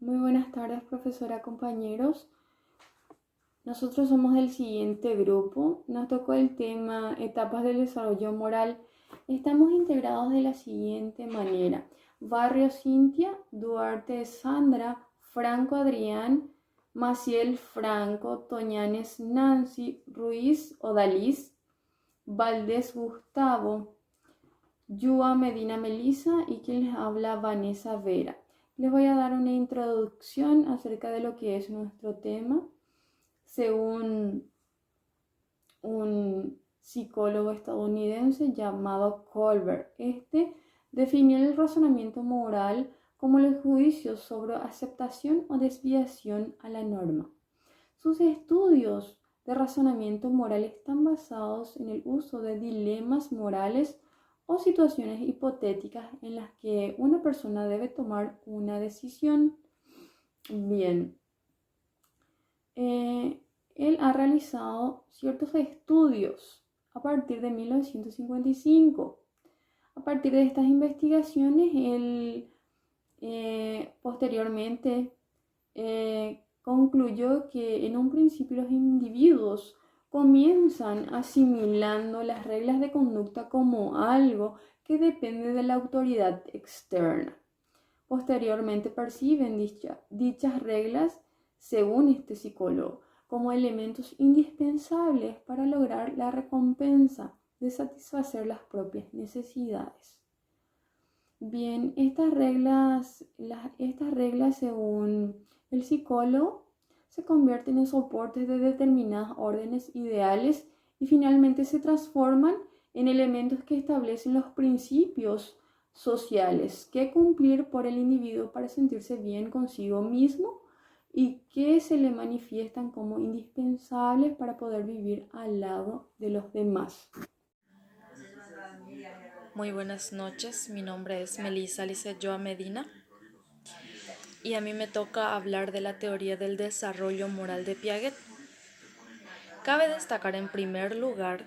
Muy buenas tardes, profesora, compañeros. Nosotros somos del siguiente grupo. Nos tocó el tema etapas del desarrollo moral. Estamos integrados de la siguiente manera: Barrio Cintia, Duarte Sandra, Franco Adrián, Maciel Franco, Toñanes Nancy, Ruiz Odalis, Valdés Gustavo, Yua Medina Melisa y quien les habla Vanessa Vera. Les voy a dar una introducción acerca de lo que es nuestro tema. Según un psicólogo estadounidense llamado Colbert, definió el razonamiento moral como el juicio sobre aceptación o desviación a la norma. Sus estudios de razonamiento moral están basados en el uso de dilemas morales o situaciones hipotéticas en las que una persona debe tomar una decisión. Bien, él ha realizado ciertos estudios a partir de 1955. A partir de estas investigaciones, él posteriormente concluyó que en un principio los individuos comienzan asimilando las reglas de conducta como algo que depende de la autoridad externa. Posteriormente perciben dichas reglas, según este psicólogo, como elementos indispensables para lograr la recompensa de satisfacer las propias necesidades. Bien, estas reglas según el psicólogo se convierten en soportes de determinadas órdenes ideales y finalmente se transforman en elementos que establecen los principios sociales que cumplir por el individuo para sentirse bien consigo mismo y que se le manifiestan como indispensables para poder vivir al lado de los demás. Muy buenas noches, mi nombre es Melissa Liceyoa Medina y a mí me toca hablar de la teoría del desarrollo moral de Piaget. Cabe destacar en primer lugar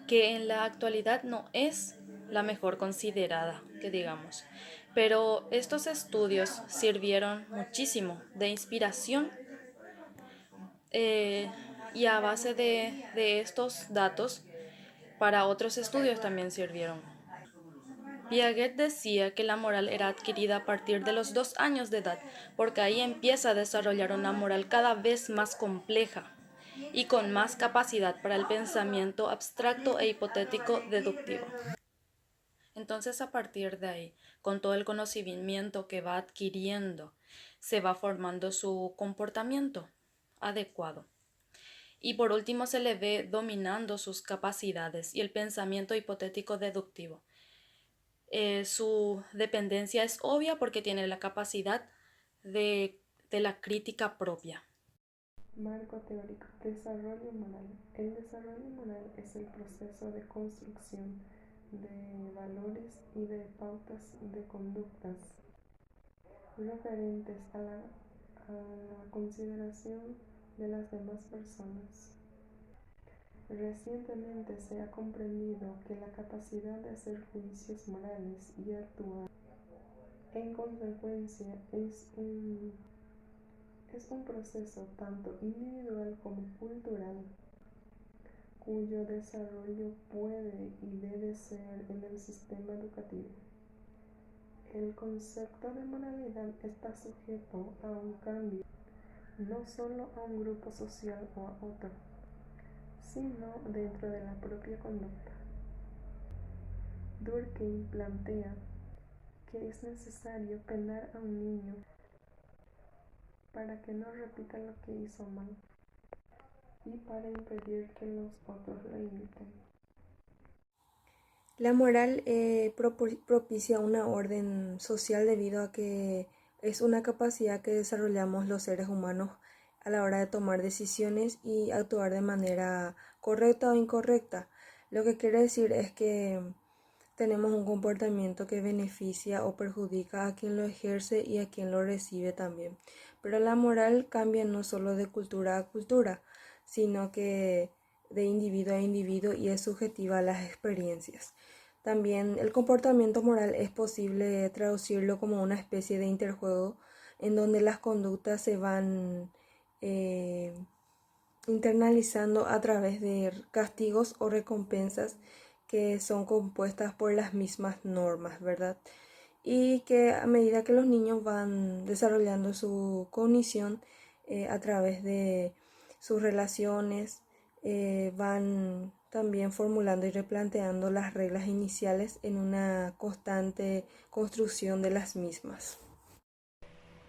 que en la actualidad no es la mejor considerada, que digamos, pero estos estudios sirvieron muchísimo de inspiración y a base de estos datos para otros estudios también sirvieron. Piaget decía que la moral era adquirida a partir de los 2 años de edad, porque ahí empieza a desarrollar una moral cada vez más compleja y con más capacidad para el pensamiento abstracto e hipotético deductivo. Entonces, a partir de ahí, con todo el conocimiento que va adquiriendo, se va formando su comportamiento adecuado. Y por último, se le ve dominando sus capacidades y el pensamiento hipotético deductivo. Su dependencia es obvia porque tiene la capacidad de la crítica propia. Marco teórico. Desarrollo moral. El desarrollo moral es el proceso de construcción de valores y de pautas de conductas referentes a la consideración de las demás personas. Recientemente se ha comprendido que la capacidad de hacer juicios morales y actuar en consecuencia es un proceso tanto individual como cultural, cuyo desarrollo puede y debe ser en el sistema educativo. El concepto de moralidad está sujeto a un cambio, no solo a un grupo social o a otro, sino dentro de la propia conducta. Durkheim plantea que es necesario penar a un niño para que no repita lo que hizo mal y para impedir que los otros lo imiten. La moral propicia una orden social debido a que es una capacidad que desarrollamos los seres humanos a la hora de tomar decisiones y actuar de manera correcta o incorrecta. Lo que quiere decir es que tenemos un comportamiento que beneficia o perjudica a quien lo ejerce y a quien lo recibe también. Pero la moral cambia no solo de cultura a cultura, sino que de individuo a individuo y es subjetiva a las experiencias. También el comportamiento moral es posible traducirlo como una especie de interjuego en donde las conductas se van internalizando a través de castigos o recompensas que son compuestas por las mismas normas, ¿verdad? Y que a medida que los niños van desarrollando su cognición a través de sus relaciones, van también formulando y replanteando las reglas iniciales en una constante construcción de las mismas.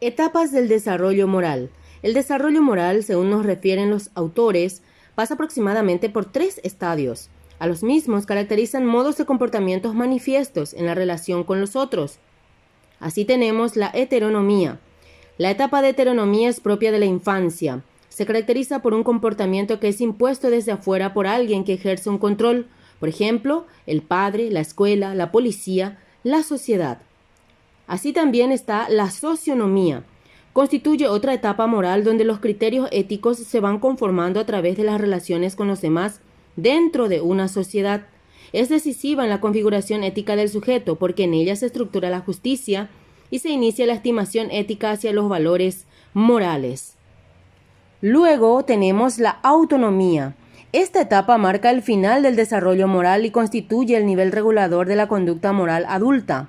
Etapas del desarrollo moral. El desarrollo moral, según nos refieren los autores, pasa aproximadamente por 3 estadios. A los mismos caracterizan modos de comportamientos manifiestos en la relación con los otros. Así tenemos la heteronomía. La etapa de heteronomía es propia de la infancia. Se caracteriza por un comportamiento que es impuesto desde afuera por alguien que ejerce un control, por ejemplo, el padre, la escuela, la policía, la sociedad. Así también está la socionomía. Constituye otra etapa moral donde los criterios éticos se van conformando a través de las relaciones con los demás dentro de una sociedad. Es decisiva en la configuración ética del sujeto porque en ella se estructura la justicia y se inicia la estimación ética hacia los valores morales. Luego tenemos la autonomía. Esta etapa marca el final del desarrollo moral y constituye el nivel regulador de la conducta moral adulta.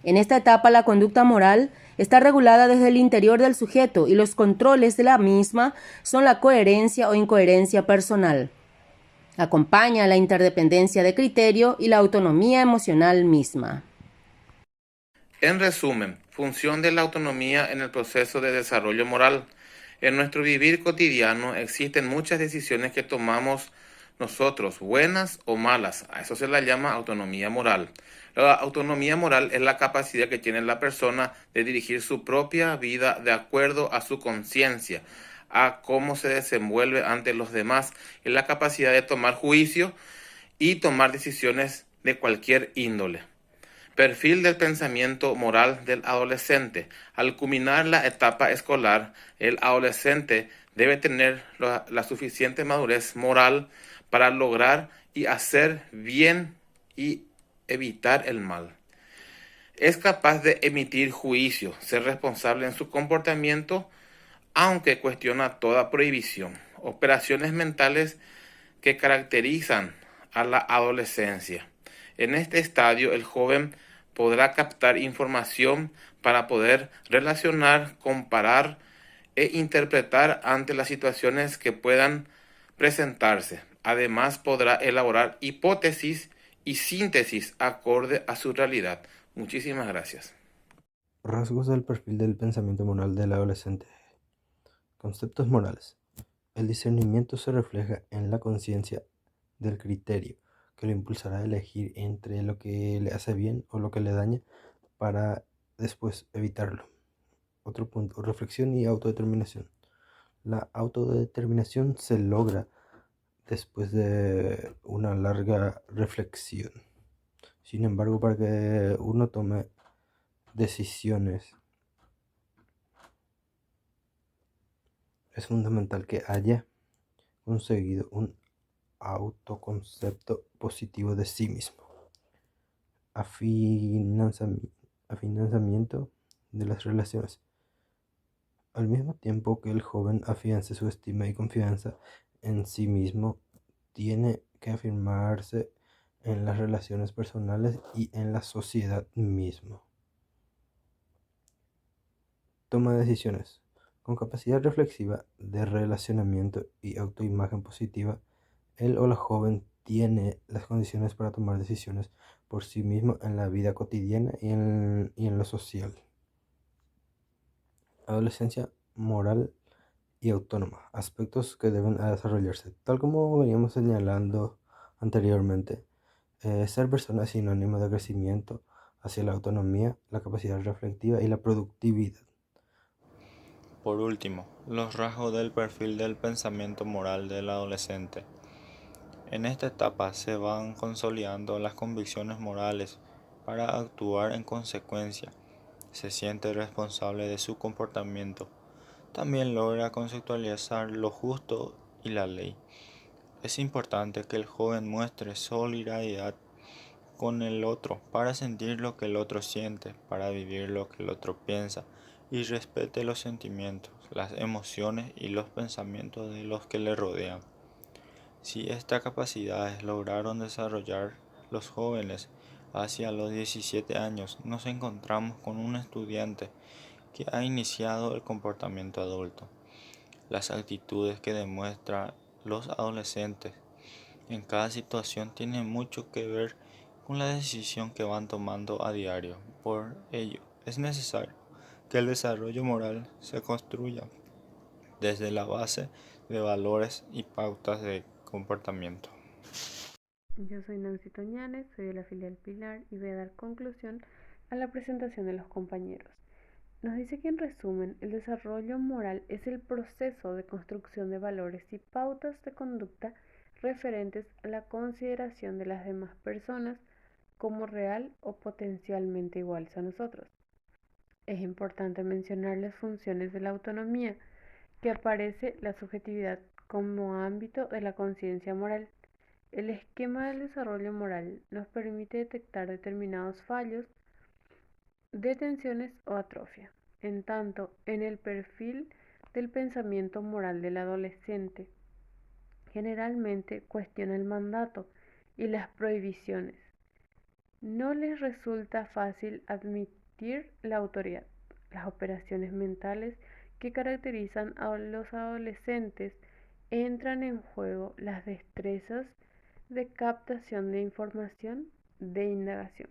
En esta etapa la conducta moral está regulada desde el interior del sujeto y los controles de la misma son la coherencia o incoherencia personal. Acompaña la interdependencia de criterio y la autonomía emocional misma. En resumen, función de la autonomía en el proceso de desarrollo moral. En nuestro vivir cotidiano existen muchas decisiones que tomamos nosotros, buenas o malas. A eso se la llama autonomía moral. La autonomía moral es la capacidad que tiene la persona de dirigir su propia vida de acuerdo a su conciencia, a cómo se desenvuelve ante los demás, es la capacidad de tomar juicio y tomar decisiones de cualquier índole. Perfil del pensamiento moral del adolescente. Al culminar la etapa escolar, el adolescente debe tener la suficiente madurez moral para lograr y hacer bien y evitar el mal. Es capaz de emitir juicio, ser responsable en su comportamiento, aunque cuestiona toda prohibición. Operaciones mentales que caracterizan a la adolescencia. En este estadio, el joven podrá captar información para poder relacionar, comparar e interpretar ante las situaciones que puedan presentarse. Además, podrá elaborar hipótesis y síntesis acorde a su realidad. Muchísimas gracias. Rasgos del perfil del pensamiento moral del adolescente. Conceptos morales. El discernimiento se refleja en la conciencia del criterio, que lo impulsará a elegir entre lo que le hace bien o lo que le daña para después evitarlo. Otro punto, reflexión y autodeterminación. La autodeterminación se logra después de una larga reflexión. Sin embargo, para que uno tome decisiones, es fundamental que haya conseguido un autoconcepto positivo de sí mismo. Afianzamiento de las relaciones. Al mismo tiempo que el joven afiance su estima y confianza en sí mismo, tiene que afirmarse en las relaciones personales y en la sociedad misma. Toma de decisiones. Con capacidad reflexiva de relacionamiento y autoimagen positiva, él o la joven tiene las condiciones para tomar decisiones por sí mismo en la vida cotidiana y en lo social. Adolescencia moral y autónoma, aspectos que deben desarrollarse. Tal como veníamos señalando anteriormente, ser persona es sinónimo de crecimiento hacia la autonomía, la capacidad reflexiva y la productividad. Por último, los rasgos del perfil del pensamiento moral del adolescente. En esta etapa se van consolidando las convicciones morales para actuar en consecuencia. Se siente responsable de su comportamiento. También logra conceptualizar lo justo y la ley. Es importante que el joven muestre solidaridad con el otro, para sentir lo que el otro siente, para vivir lo que el otro piensa y respete los sentimientos, las emociones y los pensamientos de los que le rodean. Si estas capacidades lograron desarrollar los jóvenes hacia los 17 años, nos encontramos con un estudiante que ha iniciado el comportamiento adulto. Las actitudes que demuestran los adolescentes en cada situación tienen mucho que ver con la decisión que van tomando a diario. Por ello, es necesario que el desarrollo moral se construya desde la base de valores y pautas de comportamiento. Yo soy Nancy Toñanes, soy de la filial Pilar y voy a dar conclusión a la presentación de los compañeros. Nos dice que en resumen, el desarrollo moral es el proceso de construcción de valores y pautas de conducta referentes a la consideración de las demás personas como real o potencialmente iguales a nosotros. Es importante mencionar las funciones de la autonomía, que aparece la subjetividad como ámbito de la conciencia moral. El esquema del desarrollo moral nos permite detectar determinados fallos, detenciones o atrofia. En tanto, en el perfil del pensamiento moral del adolescente, generalmente cuestiona el mandato y las prohibiciones. No les resulta fácil admitir la autoridad. Las operaciones mentales que caracterizan a los adolescentes entran en juego las destrezas de captación de información, de indagación.